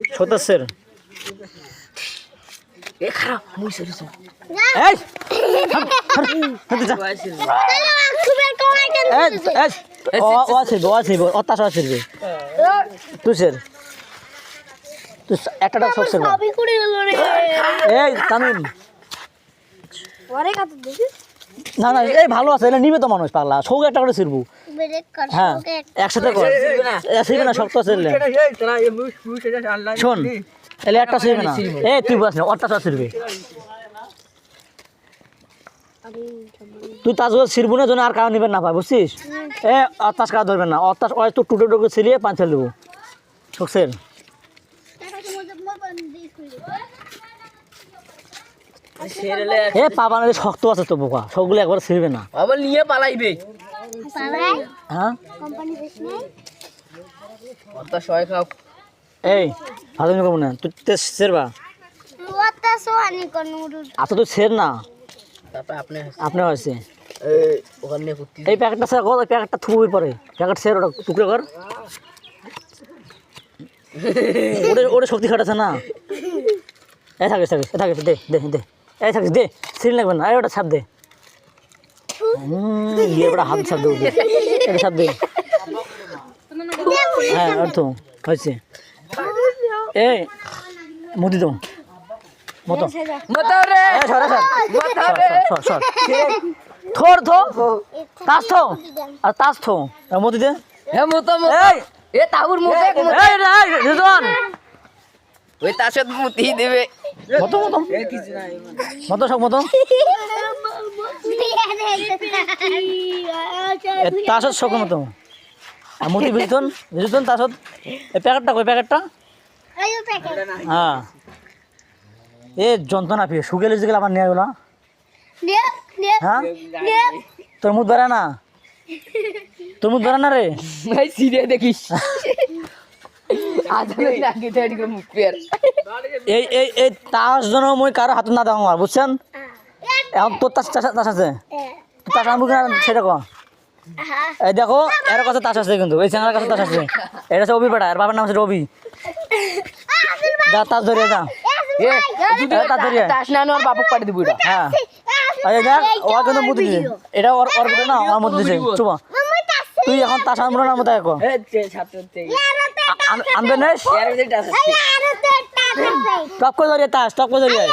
সতাশের এ খারাপ মুই সরিছে এই হতে যা ও আছে অত্যাশ আছে রে তুই স্যার তুই একটা সবসের সবই করে গেল রে এই তামিম পরে কত দেখি না না এই ভালো আছে এটা নিবে তো মানুষ পাগলা সৌকে একটা করে ছিড়বু ব্রেক কর হ্যাঁ ওকে একসাথে কর ছিড়বে না শক্ত আছে শোন এলে একটা ছিড়বে না এই তুই বস না অত্যাশ ছিড়বে তুই তাজ ছিড়বু না জন্য আর কারণ নিবেন না পাই বুঝছিস এ অত্যাশ কাজ ধরবেন না অত্যাশ ওই তো টুটো টুকু ছিড়িয়ে পাঁচ ফেল দেবো শোকসের এ পাবা না শক্ত আছে তো বোকা সবগুলো একবার ছিড়বে না আবার নিয়ে পালাইবে হ্যাঁ কোম্পানি বেশ নাই অর্থ সয় খাও এই ভালো নিকম না তুই ছেড়বা ওটা সোয়ানি কোন নুডল আচ্ছা তুই ছেড় না তারপর আপনি আপনার হয়েছে এই ওখানে কুত্তি এই প্যাকেটটা ছেড়ে কর ওই প্যাকেটটা থুবই পরে প্যাকেট ছেড়ে ওটা টুকরো কর ওটা শক্তি খাটাছে না এই থাকিস দে দে দে এই থাকিস দে সিল লাগবে না এই ওটা ছাপ দে ইয়ে ওটা হাত ছাপ দে এটা ছাপ দে হ্যাঁ অর্থ হয়েছে এই মুদি দাও মতো মতাও রে এই সর সর মতাও রে সর সর থোর থো তাস থো আর তাস থো মুদি দে হে মতো এই এ তাহুর মুতে এই রিজওয়ান ওই তার সাথে মুতি দেবে মতো সব মতো তার সাথে শখ মতো আর মুদি ভিজতন তার সাথে এই প্যাকেটটা কই প্যাকেটটা আইও প্যাকেট হ্যাঁ এ যন্ত্রণা পেয়ে শুকেলে যেগুলো আমার নেওয়া গেলো নে নে হ্যাঁ নে তোর মুখ বেড়া না রে ভাই সিরিয়া দেখিস আজ আমি রাখি তো এদিকে মুখ পের এই এই এই তাস জন মই কারো হাত না দাও আমার বুঝছেন এখন তোর তাস আছে তাস আনবো কিনা সেটা কো এই দেখো এর কাছে তাস আছে কিন্তু এই চ্যানেলের কাছে তাস আছে এটা হচ্ছে অভি বেটা এর বাবার নাম হচ্ছে রবি যা তাস ধরিয়ে যা এ তাস ধরিয়ে তাস না আর বাবুক পাড়ি দিব এটা হ্যাঁ এই দেখ ও কিন্তু মুদি দিছে এটা ওর ওর ভিতরে না আমার মধ্যে দিছে চুপ তুই এখন তাস আনবো না মতো দেখো এ ছাত্রতে আনবে নেস এর ভিতরে তাস আছে টপ করে ধরিয়ে তাস টপ করে ধরিয়ে